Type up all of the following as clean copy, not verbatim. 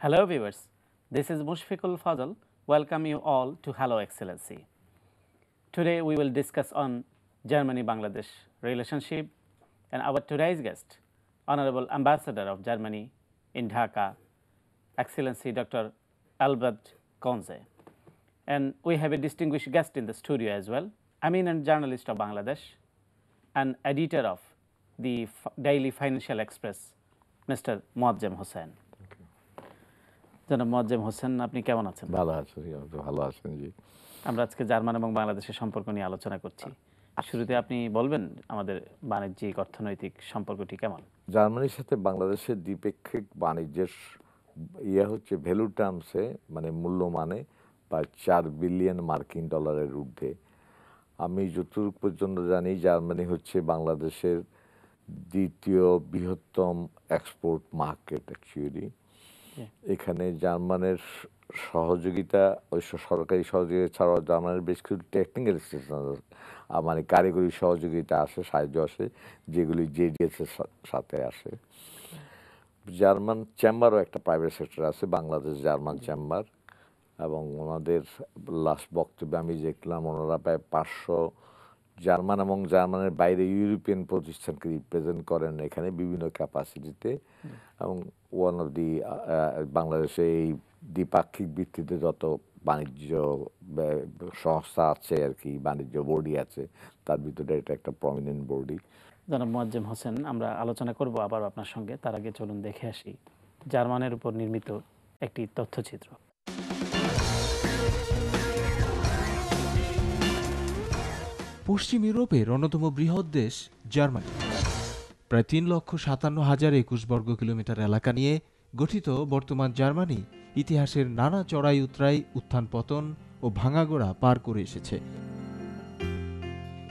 Hello viewers, this is Mushfiqul Fazal. Welcome you all to Hello Excellency. Today we will discuss on Germany-Bangladesh relationship and our today's guest, Honorable Ambassador of Germany in Dhaka, Excellency Dr. Albert Konze. And we have a distinguished guest in the studio as well, eminent journalist of Bangladesh and editor of the Daily Financial Express, Mr. Muazzem Hossain. জনাব মুয়াজ্জেম হোসেন, আপনি কেমন আছেন? ভালো আছি, ভালো আছেন জি। আমরা আজকে জার্মান এবং বাংলাদেশের সম্পর্ক নিয়ে আলোচনা করছি। শুরুতে আপনি বলবেন আমাদের বাণিজ্যিক অর্থনৈতিক সম্পর্কটি কেমন? জার্মানির সাথে বাংলাদেশের দ্বিপাক্ষিক বাণিজ্যের হচ্ছে ভ্যালু টার্মসে, মানে মূল্যমানে প্রায় 4 বিলিয়ন মার্কিন ডলারের ঊর্ধ্বে। আমি যতটুকু পর্যন্ত জানি জার্মানি হচ্ছে বাংলাদেশের দ্বিতীয় বৃহত্তম এক্সপোর্ট মার্কেট অ্যাকচুয়ালি। এখানে জার্মানের সহযোগিতা, সরকারি সহযোগিতা ছাড়াও জার্মানের বেশ কিছু টেকনিক্যাল মানে কারিগরি সহযোগিতা আসে, সাহায্য আসে, যেগুলি জেডিএস এর সাথে আসে। জার্মান চেম্বারও একটা প্রাইভেট সেক্টর আছে, বাংলাদেশ জার্মান চেম্বার, এবং ওনাদের লাস্ট বক্তব্যে আমি দেখলাম ওনারা প্রায় 500 জার্মান এবং জার্মানের বাইরে ইউরোপিয়ান প্রতিষ্ঠানকে রিপ্রেজেন্ট করেন এখানে বিভিন্ন ক্যাপাসিটিতে। এবং ওয়ান অফ দি বাংলাদেশে এই দ্বিপাক্ষিক ভিত্তিতে যত বাণিজ্য সংস্থা আছে আর কি, বাণিজ্য বোর্ডই আছে, তার ভিতরে এটা একটা প্রমিনেন্ট বোর্ডই। জনাব মুয়াজ্জেম হোসেন, আমরা আলোচনা করব আবার আপনার সঙ্গে। তার আগে চলুন দেখে আসি জার্মানের উপর নির্মিত একটি তথ্যচিত্র। পশ্চিম ইউরোপের অন্যতম বৃহৎ দেশ জার্মানি। প্রায় 3,57,021 বর্গ কিলোমিটার এলাকা নিয়ে গঠিত বর্তমান জার্মানি ইতিহাসের নানা চড়াই উতরাই, উত্থান পতন ও ভাঙাগোড়া পার করে এসেছে।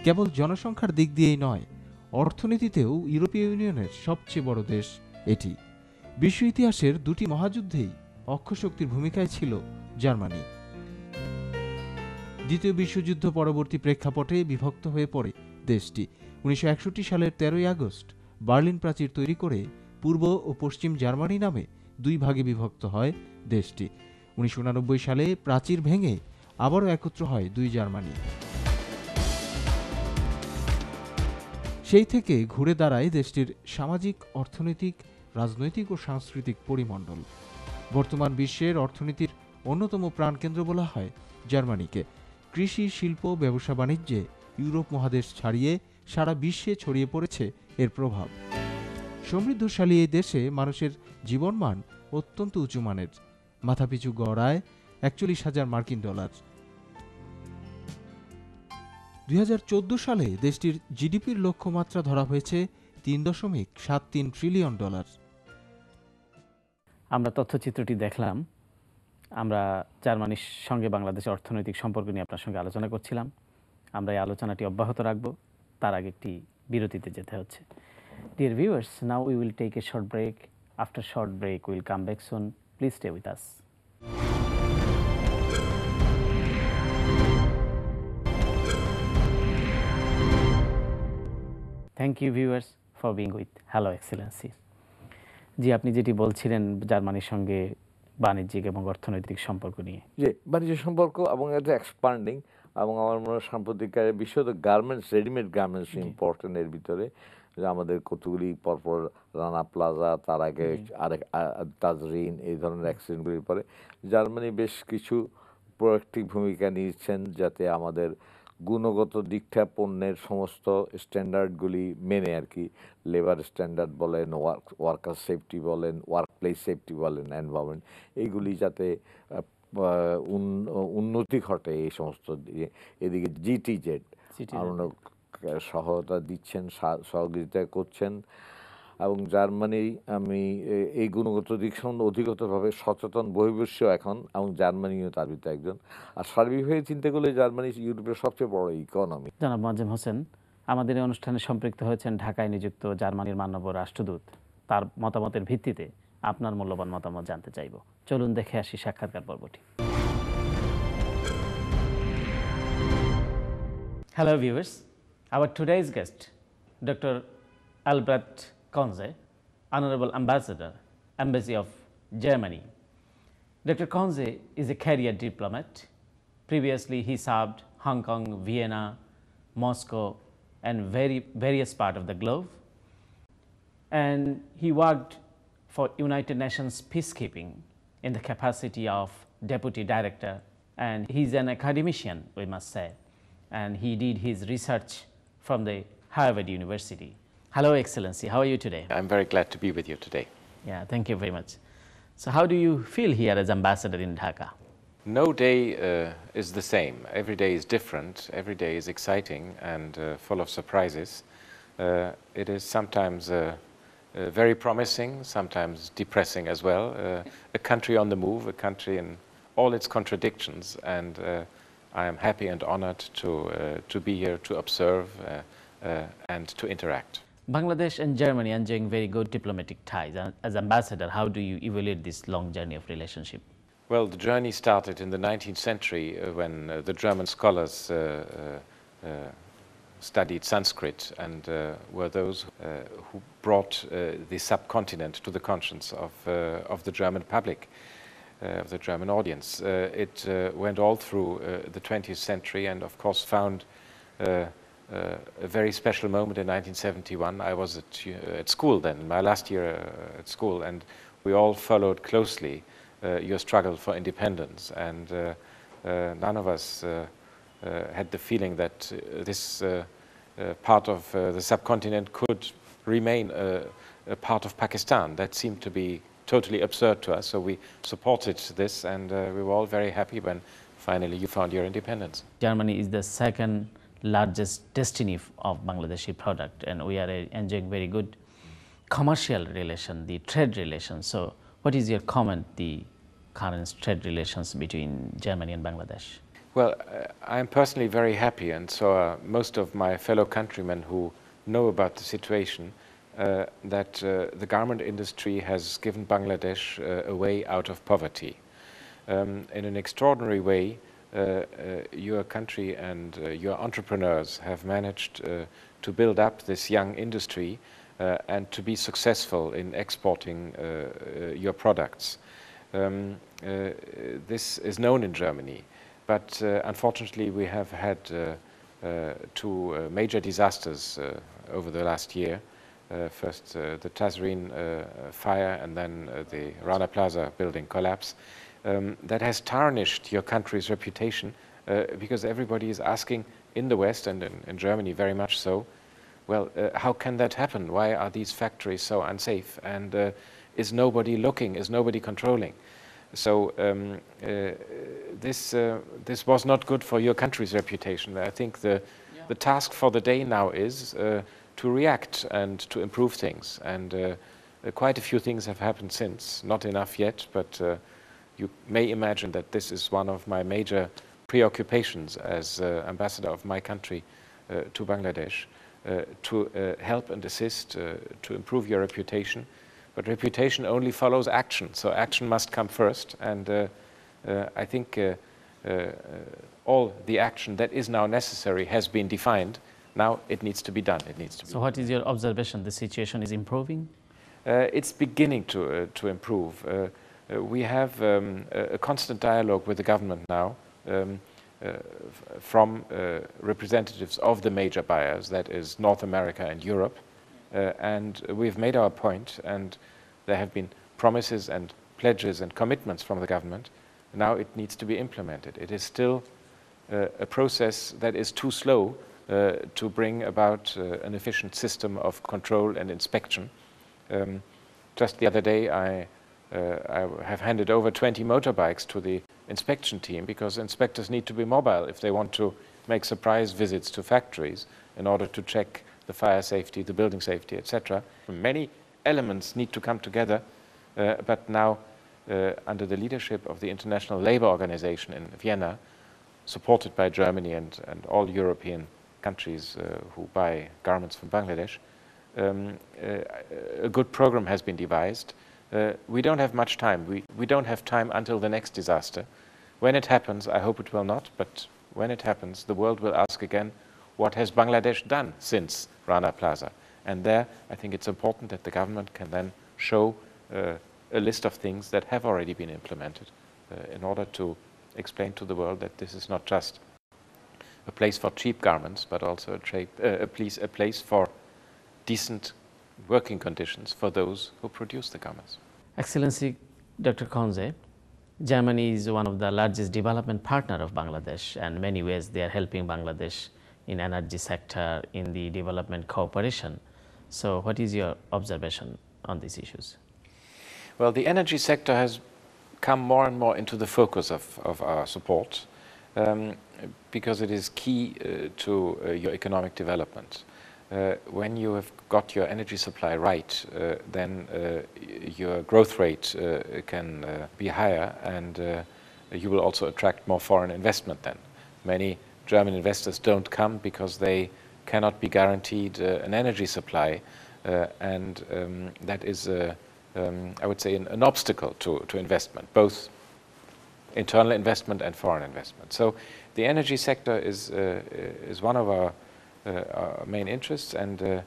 কেবল জনসংখ্যার দিক দিয়েই নয়, অর্থনীতিতেও ইউরোপীয় ইউনিয়নের সবচেয়ে বড় দেশ এটি। বিশ্ব ইতিহাসের দুটি মহাযুদ্ধেই অক্ষশক্তির ভূমিকায় ছিল জার্মানি। দ্বিতীয় বিশ্বযুদ্ধ পরবর্তী প্রেক্ষাপটে বিভক্ত হয়ে পড়ে দেশটি। 1961 সালের 13ই আগস্ট বার্লিন প্রাচীর তৈরি করে পূর্ব ও পশ্চিম জার্মানি নামে দুই ভাগে বিভক্ত হয় দেশটি। 1989 সালে প্রাচীর ভেঙে আবারও একত্র হয় দুই জার্মানি। সেই থেকে ঘুরে দাঁড়ায় দেশটির সামাজিক, অর্থনৈতিক, রাজনৈতিক ও সাংস্কৃতিক পরিমণ্ডল। বর্তমান বিশ্বের অর্থনীতির অন্যতম প্রাণকেন্দ্র বলা হয় জার্মানিকে। কৃষি, শিল্প, ব্যবসা বাণিজ্যে ইউরোপ মহাদেশ ছাড়িয়ে সারা বিশ্বে ছড়িয়ে পড়েছে এর প্রভাব। সমৃদ্ধশালী এই দেশে মানুষের জীবনমান অত্যন্ত উঁচু মানের, মাথাপিছু গড় আয় 41,000 মার্কিন ডলার। 2014 সালে দেশটির জিডিপির লক্ষ্যমাত্রা ধরা হয়েছে 3.73 ট্রিলিয়ন ডলার। আমরা তথ্যচিত্রটি দেখলাম। আমরা জার্মানির সঙ্গে বাংলাদেশের অর্থনৈতিক সম্পর্ক নিয়ে আপনার সঙ্গে আলোচনা করছিলাম। আমরা এই আলোচনাটি অব্যাহত রাখব, তার আগে একটি বিরতিতে যেতে হচ্ছে। Dear viewers, now we will take a short break. After short break, we will come back soon. Please stay with us. Thank you viewers for being with Hello Excellency. জি, আপনি যেটি বলছিলেন জার্মানির সঙ্গে বাণিজ্যিক এবং অর্থনৈতিক সম্পর্ক নিয়ে। যে বাণিজ্য সম্পর্ক এবং এটা এক্সপান্ডিং, এবং আমার মনে হয় সাম্প্রতিককালে বিশেষত গার্মেন্টস, রেডিমেড গার্মেন্টস ইম্পর্টেন্ট এর ভিতরে। যে আমাদের কতগুলি পরপর রানা প্লাজা, তার আগে আরেক তাজরিন, এই ধরনের অ্যাক্সিডেন্টগুলির পরে জার্মানি বেশ কিছু প্রোয়াক্টিভ ভূমিকা নিয়েছেন যাতে আমাদের গুণগত দিকটা, পণ্যের সমস্ত স্ট্যান্ডার্ডগুলি মেনে আর কি, লেবার স্ট্যান্ডার্ড বলেন, ওয়ার্কার সেফটি বলেন, ওয়ার্ক প্লেস সেফটি বলেন, এনভায়রনমেন্ট, এইগুলি যাতে উন্নতি ঘটে এই সমস্ত দিয়ে। এদিকে জিটিজেড আরও সহায়তা দিচ্ছেন, সহযোগিতা করছেন। এবং জার্মানি, আমি এই গুণগত দিক সম্বন্ধে অধিকতরভাবে সচেতন বহির্বিশ্ব এখন, এবং জার্মানিও তার ভিতরে একজন। আর সার্বিকভাবে চিন্তা করলে জার্মানি ইউরোপের সবচেয়ে বড় ইকোনমি। জনাব মুয়াজ্জেম হোসেন, আমাদের এই অনুষ্ঠানে সম্পৃক্ত হয়েছেন ঢাকায় নিযুক্ত জার্মানির মাননীয় রাষ্ট্রদূত। তার মতামতের ভিত্তিতে আপনার মূল্যবান মতামত জানতে চাইব। চলুন দেখে আসি সাক্ষাৎকার পর্বটি। Hello viewers, our today's guest, Dr. Albert Konze, Honorable Ambassador, Embassy of Germany Dr. Konze is a career diplomat. Previously, he served Hong Kong, Vienna, Moscow, and various parts of the globe. And he worked for United Nations peacekeeping in the capacity of deputy director. And he's an academician, we must say. And he did his research from the Harvard University. Hello, Excellency. How are you today? I'm very glad to be with you today. Yeah, thank you very much. So how do you feel here as ambassador in Dhaka? No day is the same. Every day is different. Every day is exciting and full of surprises. It is sometimes very promising, sometimes depressing as well. A country on the move, a country in all its contradictions, and I am happy and honored to be here to observe and to interact. Bangladesh and Germany enjoying very good diplomatic ties. As ambassador, how do you evaluate this long journey of relationship? Well, the journey started in the 19th century when the German scholars studied Sanskrit and were those who brought the subcontinent to the conscience of the German public, of the German audience. It went all through the 20th century and, of course, found a very special moment in 1971. I was at school then, my last year at school, and we all followed closely your struggle for independence. And none of us had the feeling that this part of the subcontinent could remain a part of Pakistan. That seemed to be totally absurd to us, so we supported this, and we were all very happy when finally you found your independence. Germany is the second largest destiny of Bangladeshi product, and we are enjoying very good commercial relation, the trade relations. So what is your comment, the current trade relations between Germany and Bangladesh? Well, I am personally very happy, and so are most of my fellow countrymen who know about the situation, that the garment industry has given Bangladesh a way out of poverty. In an extraordinary way, your country and your entrepreneurs have managed to build up this young industry and to be successful in exporting your products. This is known in Germany, but unfortunately we have had two major disasters over the last year. First the Tazreen fire and then the Rana Plaza building collapse. That has tarnished your country's reputation because everybody is asking in the West and in Germany very much so, well, how can that happen? Why are these factories so unsafe? And is nobody looking? Is nobody controlling? So this was not good for your country's reputation. I think the task for the day now is to react and to improve things. And quite a few things have happened since. Not enough yet, but you may imagine that this is one of my major preoccupations as ambassador of my country to Bangladesh, to help and assist to improve your reputation. But reputation only follows action, so action must come first. And I think all the action that is now necessary has been defined. Now it needs to be done. It needs to be. So what is your observation? The situation is improving? It's beginning to improve. We have a constant dialogue with the government now from representatives of the major buyers, that is North America and Europe. And we've made our point, and there have been promises and pledges and commitments from the government. Now it needs to be implemented. It is still a process that is too slow to bring about an efficient system of control and inspection. Just the other day, I have handed over 20 motorbikes to the inspection team because inspectors need to be mobile if they want to make surprise visits to factories in order to check the fire safety, the building safety, etc. Many elements need to come together, but now under the leadership of the International Labour Organization in Vienna, supported by Germany and all European countries who buy garments from Bangladesh, a good program has been devised. We don't have much time. We don't have time until the next disaster. When it happens, I hope it will not, but when it happens, the world will ask again, what has Bangladesh done since Rana Plaza? And there, I think it's important that the government can then show a list of things that have already been implemented in order to explain to the world that this is not just a place for cheap garments, but also a place for decent working conditions for those who produce the garments. Excellency, Dr. Konze, Germany is one of the largest development partner of Bangladesh, and in many ways they are helping Bangladesh in energy sector, in the development cooperation. So what is your observation on these issues? Well, the energy sector has come more and more into the focus of our support because it is key to your economic development. When you have got your energy supply right, then your growth rate can be higher, and you will also attract more foreign investment then. Many German investors don't come because they cannot be guaranteed an energy supply, and that is, I would say, an obstacle to investment, both internal investment and foreign investment. So the energy sector is one of our main interests, and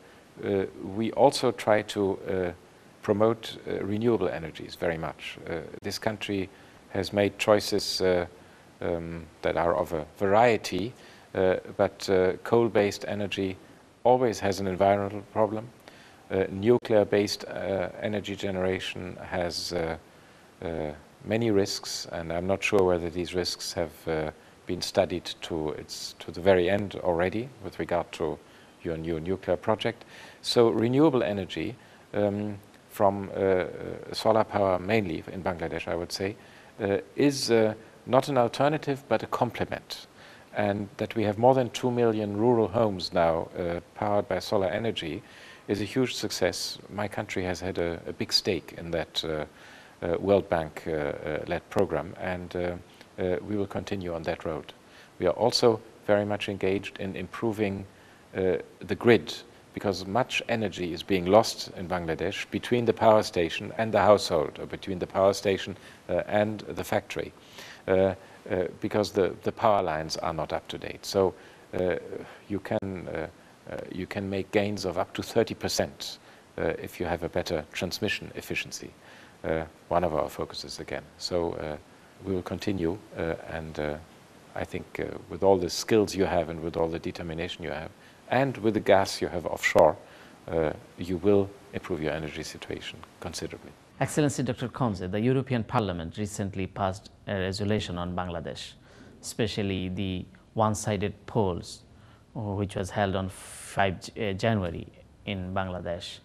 we also try to promote renewable energies very much. This country has made choices that are of a variety, but coal-based energy always has an environmental problem. Nuclear-based energy generation has many risks, and I'm not sure whether these risks have been studied to the very end already with regard to your new nuclear project. So renewable energy from solar power mainly in Bangladesh, I would say, is not an alternative but a complement. And that we have more than 2 million rural homes now powered by solar energy is a huge success. My country has had a big stake in that World Bank-led program, and we will continue on that road. We are also very much engaged in improving the grid, because much energy is being lost in Bangladesh between the power station and the household, or between the power station and the factory, because the power lines are not up to date. So you can make gains of up to 30% if you have a better transmission efficiency. One of our focuses again. So we will continue, and I think with all the skills you have and with all the determination you have, and with the gas you have offshore, you will improve your energy situation considerably. Excellency Dr. Konze, the European Parliament recently passed a resolution on Bangladesh, especially the one-sided polls, which was held on 5 January in Bangladesh.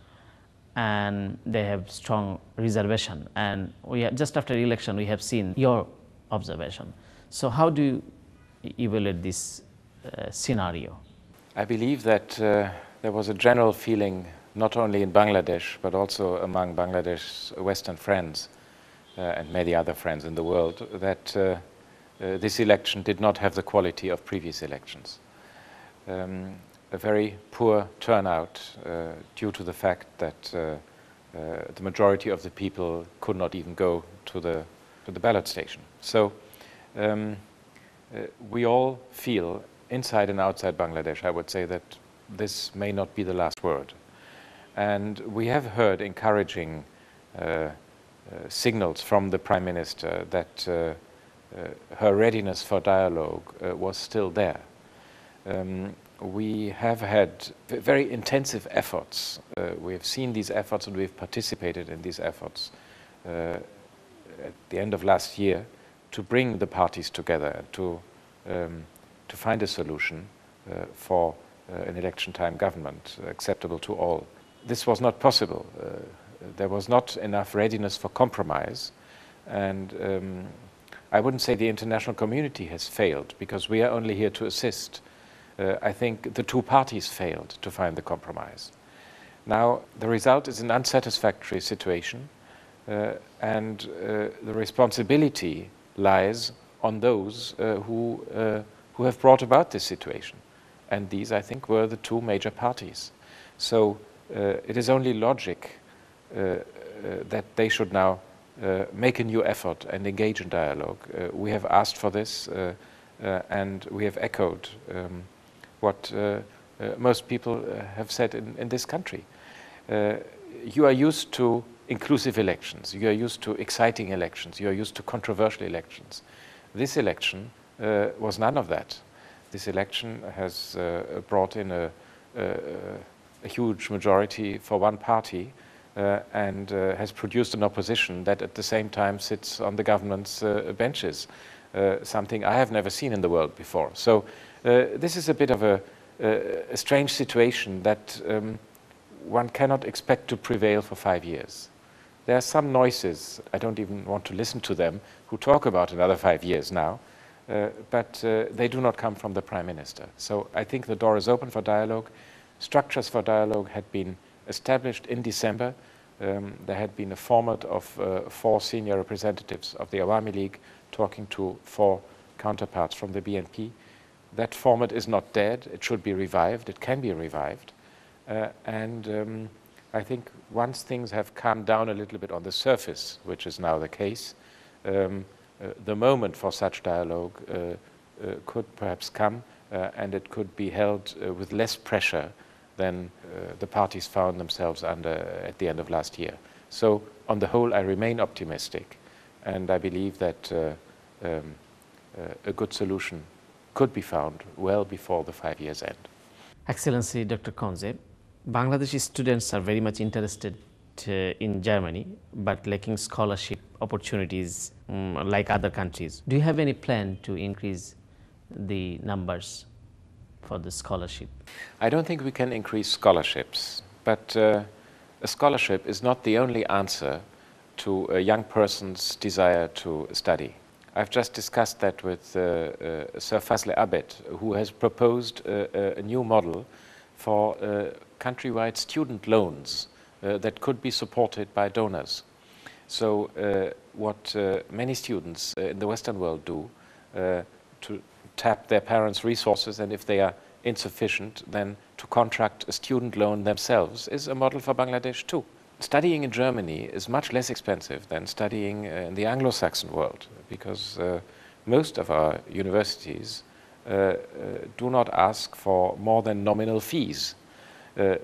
And they have strong reservation. And just after election, we have seen your observation. So how do you evaluate this scenario? I believe that there was a general feeling, not only in Bangladesh, but also among Bangladesh's Western friends and many other friends in the world, that this election did not have the quality of previous elections. A very poor turnout due to the fact that the majority of the people could not even go to the ballot station. So we all feel, inside and outside Bangladesh, I would say, that this may not be the last word. And we have heard encouraging signals from the Prime Minister that her readiness for dialogue was still there. We have had very intensive efforts. We have seen these efforts and we've participated in these efforts at the end of last year to bring the parties together, to find a solution for an election-time government acceptable to all. This was not possible. There was not enough readiness for compromise, and I wouldn't say the international community has failed, because we are only here to assist. I think the two parties failed to find the compromise. Now, the result is an unsatisfactory situation, and the responsibility lies on those who have brought about this situation. And these, I think, were the two major parties. So it is only logic that they should now make a new effort and engage in dialogue. We have asked for this, and we have echoed what most people have said in this country. You are used to inclusive elections. You are used to exciting elections. You are used to controversial elections. This election was none of that. This election has brought in a huge majority for one party and has produced an opposition that at the same time sits on the government's benches, something I have never seen in the world before. So this is a bit of a strange situation that one cannot expect to prevail for 5 years. There are some noises, I don't even want to listen to them, who talk about another 5 years now, but they do not come from the Prime Minister. So I think the door is open for dialogue. Structures for dialogue had been established in December. There had been a format of 4 senior representatives of the Awami League talking to 4 counterparts from the BNP. That format is not dead. It should be revived. It can be revived. I think once things have calmed down a little bit on the surface, which is now the case, the moment for such dialogue could perhaps come, and it could be held with less pressure than the parties found themselves under at the end of last year. So on the whole, I remain optimistic, and I believe that a good solution could be found well before the 5 years end. Excellency, Dr. Konze, Bangladeshi students are very much interested in Germany, but lacking scholarship opportunities like other countries. Do you have any plan to increase the numbers for the scholarship? I don't think we can increase scholarships, but a scholarship is not the only answer to a young person's desire to study. I've just discussed that with Sir Fazal who has proposed a new model for countrywide student loans that could be supported by donors. So what many students in the Western world do to tap their parents' resources, and if they are insufficient, then to contract a student loan themselves, is a model for Bangladesh too. Studying in Germany is much less expensive than studying in the Anglo-Saxon world, because most of our universities do not ask for more than nominal fees.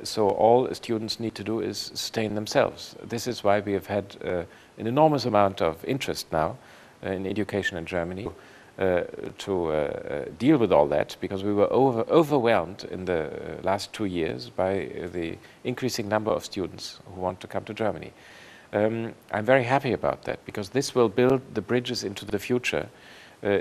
So all students need to do is sustain themselves. This is why we have had an enormous amount of interest now in education in Germany to deal with all that, because we were overwhelmed in the last 2 years by the increasing number of students who want to come to Germany. I'm very happy about that, because this will build the bridges into the future.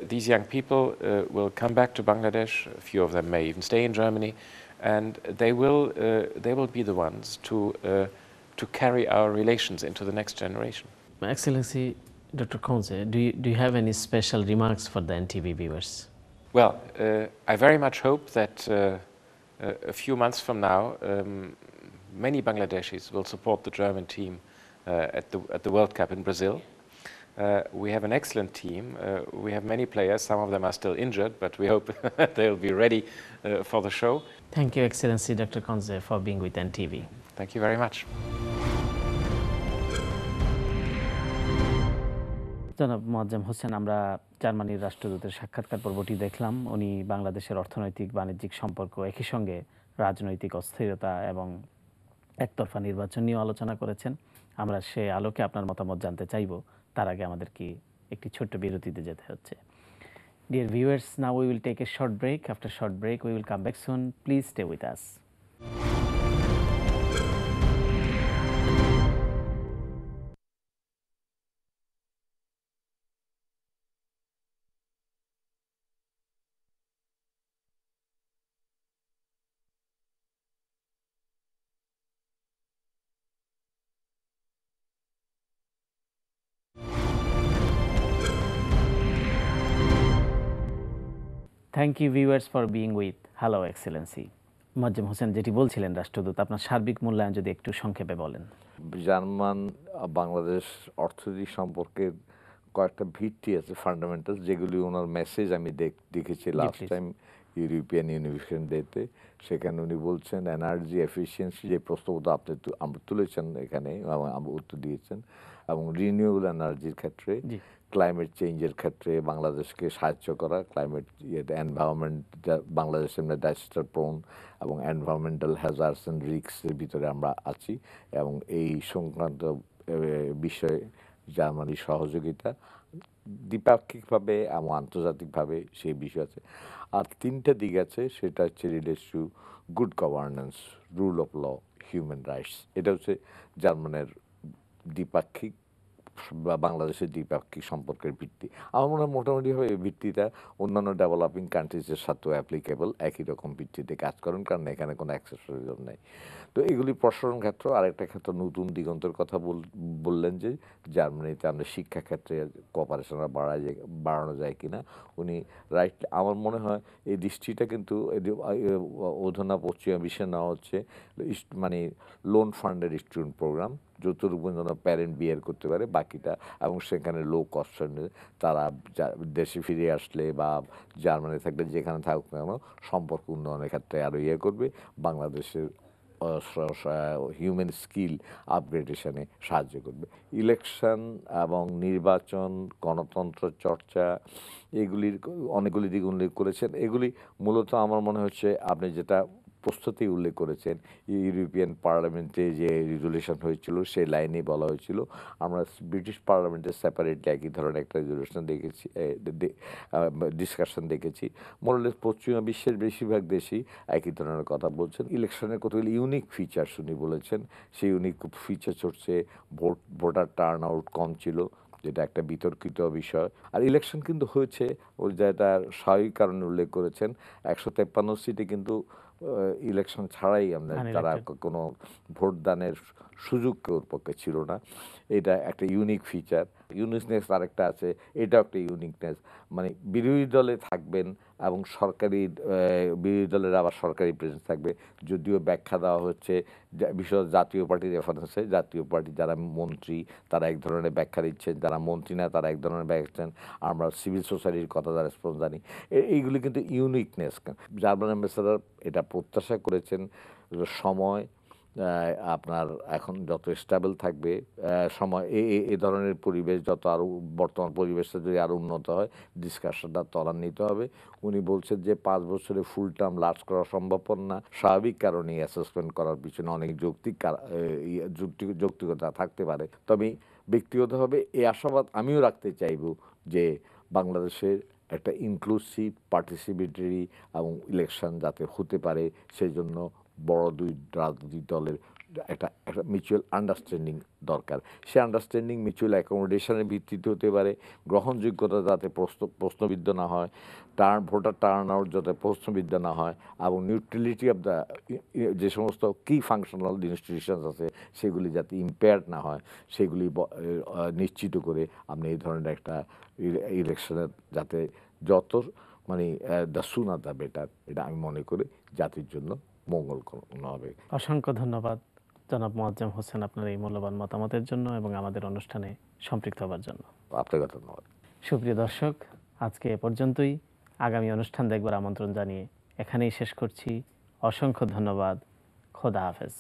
These young people will come back to Bangladesh. A few of them may even stay in Germany, and they will be the ones to carry our relations into the next generation. Excellency, Dr. Konze, do you have any special remarks for the NTV viewers? Well, I very much hope that a few months from now, many Bangladeshis will support the German team at the World Cup in Brazil. We have an excellent team. We have many players. Some of them are still injured, but we hope they'll be ready for the show. Thank you, Excellency, Dr. Konze, for being with NTV. Thank you very much. জনাব মোয়াজ্জেম হোসেন, আমরা জার্মানির রাষ্ট্রদূতের সাক্ষাৎকার পর্বটি দেখলাম। উনি বাংলাদেশের অর্থনৈতিক বাণিজ্যিক সম্পর্ক, একই সঙ্গে রাজনৈতিক অস্থিরতা এবং একতরফা নির্বাচন নিয়ে আলোচনা করেছেন। আমরা সে আলোকে আপনার মতামত জানতে চাইব। তার আগে আমাদেরকে একটি ছোট্ট বিরতিতে যেতে হচ্ছে। Dear viewers, now we will take a short break. After short break, we will come back soon. Please stay with us. Thank you viewers for being with Hello Excellency. Moazzem Hossain, যেটি বলছিলেন রাষ্ট্রদূত, আপনার সার্বিক মূল্যায়ন যদি একটু সংক্ষেপে বলেন। জার্মান বাংলাদেশ অর্থনীতি সম্পর্কে কয়েকটা ভিত্তি আছে, ফান্ডামেন্টালস, যেগুলি ওনার মেসেজ আমি দেখেছি লাস্ট টাইম ইউরোপিয়ান ইউনিভার্সিটি ডেতে। সেখানে উনি বলছেন এনার্জি এফিসিয়েন্সি, যে প্রস্তাবটা আমরা তুলেছেন এখানে উত্তর দিয়েছেন, এবং রিনিউয়েবল এনার্জির ক্ষেত্রে, ক্লাইমেট চেঞ্জের ক্ষেত্রে বাংলাদেশকে সাহায্য করা, ক্লাইমেট এনভায়রনমেন্ট, বাংলাদেশ এমনি ডিজাস্টার প্রোন এবং এনভায়রনমেন্টাল হ্যাজার্ডস অ্যান্ড রিস্কের ভিতরে আমরা আছি, এবং এই সংক্রান্ত বিষয়ে জার্মানির সহযোগিতা দ্বিপাক্ষিকভাবে এবং আন্তর্জাতিকভাবে সেই বিষয় আছে। আর তিনটা দিক আছে, সেটা হচ্ছে relates to good governance, rule of law, human rights. এটা হচ্ছে জার্মানের দ্বিপাক্ষিক বা বাংলাদেশের দ্বিপাক্ষিক সম্পর্কের ভিত্তি। আমার মনে হয় মোটামুটিভাবে এই ভিত্তিটা অন্যান্য ডেভেলপিং কান্ট্রিজের সাথেও অ্যাপ্লিকেবল, একই রকম ভিত্তিতে কাজ করেন, কারণ এখানে কোনো অ্যাক্সেসরিজম নেই। তো এগুলি প্রসারণ ক্ষেত্র। আরেকটা ক্ষেত্র নতুন দিগন্তের কথা বললেন যে জার্মানিতে আমরা শিক্ষাক্ষেত্রে কোঅপারেশন বাড়ানো যায় কিনা। উনি রাইট, আমার মনে হয় এই দৃষ্টিটা কিন্তু অধুনা পশ্চিমা বিশ্বে নেওয়া হচ্ছে মানে লোন ফান্ডের স্টুডেন্ট প্রোগ্রাম, যতটুকু পর্যন্ত প্যারেন্ট বিয়ার করতে পারে বাকিটা, এবং সেখানে লো কস্টে তারা দেশে ফিরে আসলে বা জার্মানি থাকলে যেখানে থাকুক না কেন সম্পর্ক উন্নয়নের ক্ষেত্রে আরও করবে, বাংলাদেশের হিউম্যান স্কিল আপগ্রেডেশনে সাহায্য করবে। ইলেকশন এবং নির্বাচন, গণতন্ত্র চর্চা, এগুলির অনেকগুলি দিক উল্লেখ করেছেন। এগুলি মূলত আমার মনে হচ্ছে আপনি যেটা প্রস্তুতি উল্লেখ করেছেন, ইউরোপিয়ান পার্লামেন্টে যে রেজুলেশন হয়েছিল সেই লাইনে বলা হয়েছিল। আমরা ব্রিটিশ পার্লামেন্টে সেপারেটলি একই ধরনের একটা রেজুলেশন দেখেছি, ডিসকাশন দেখেছি। মোরলেস পশ্চিমা বিশ্বের বেশিরভাগ দেশই একই ধরনের কথা বলছেন। ইলেকশনের কতগুলি ইউনিক ফিচার্স উনি বলেছেন। সেই ইউনিক ফিচার্স হচ্ছে ভোটার টার্ন আউট কম ছিল, যেটা একটা বিতর্কিত বিষয়। আর ইলেকশন কিন্তু হয়েছে, ওই যেটা স্বাভাবিক কারণে উল্লেখ করেছেন, 153 সিটে কিন্তু ইলেকশন ছাড়াই তারা কোনো ভোটদানের সুযোগ ওর পক্ষে ছিল না। এটা একটা ইউনিক ফিচার। ইউনিকনেস আরেকটা আছে, এটাও একটা ইউনিকনেস, মানে বিরোধী দলে থাকবেন এবং বিরোধী দলের আবার সরকারি প্রেজেন্স থাকবে। যদিও ব্যাখ্যা দেওয়া হচ্ছে বিশেষ জাতীয় পার্টির রেফারেন্সে, জাতীয় পার্টি যারা মন্ত্রী তারা এক ধরনের ব্যাখ্যা দিচ্ছেন, যারা মন্ত্রী না তারা এক ধরনের ব্যাখ্যা দিচ্ছেন, আমরা সিভিল সোসাইটির কথা যারা রেসপন্স জানি। এইগুলি কিন্তু ইউনিকনেস। জার্মান অ্যাম্বাসেডর এটা প্রত্যাশা করেছেন সময় আপনার এখন যত স্টেবল থাকবে, সময় এই ধরনের পরিবেশ যত আরও বর্তমান পরিবেশটা যদি আরও উন্নত হয়, ডিসকাশনটা ত্বরান্বিত হবে। উনি বলছেন যে 5 বছরে ফুল টার্ম লাস্ট করা সম্ভবপর না, স্বাভাবিক কারণে অ্যাসেসমেন্ট করার পিছনে অনেক যৌক্তিকতা থাকতে পারে। তবে ব্যক্তিগতভাবে এই আশাবাদ আমিও রাখতে চাইব যে বাংলাদেশের একটা ইনক্লুসিভ পার্টিসিপেটরি এবং ইলেকশন যাতে হতে পারে, সেই জন্য বড় দুই রাজনৈতিক দলের একটা মিউচুয়াল আন্ডারস্ট্যান্ডিং দরকার। সে আন্ডারস্ট্যান্ডিং মিউচুয়াল অ্যাকোমোডেশনের ভিত্তিতে হতে পারে, গ্রহণযোগ্যতা যাতে প্রশ্নবিদ্ধ না হয়, ভোটার টার্ন আউট যাতে প্রশ্নবিদ্ধ না হয়, এবং নিউট্রালিটি অফ দ্য যে সমস্ত কি ফাংশনাল ইনস্টিটিউশনস আছে সেগুলি যাতে ইম্পেয়ার্ড না হয়, সেগুলি নিশ্চিত করে আপনি এই ধরনের একটা ইলেকশনের যাতে যত মানে দ্য সুনার দ্য বেটার, এটা আমি মনে করি জাতির জন্য মঙ্গল হবে। অসংখ্য ধন্যবাদ জনাব মোয়াজ্জেম হোসেন আপনার এই মূল্যবান মতামতের জন্য এবং আমাদের অনুষ্ঠানে সম্পৃক্ত হওয়ার জন্য। আপনাকে ধন্যবাদ। সুপ্রিয় দর্শক, আজকে এ পর্যন্তই। আগামী অনুষ্ঠান দেখবার আমন্ত্রণ জানিয়ে এখানেই শেষ করছি। অসংখ্য ধন্যবাদ। খোদা হাফেজ।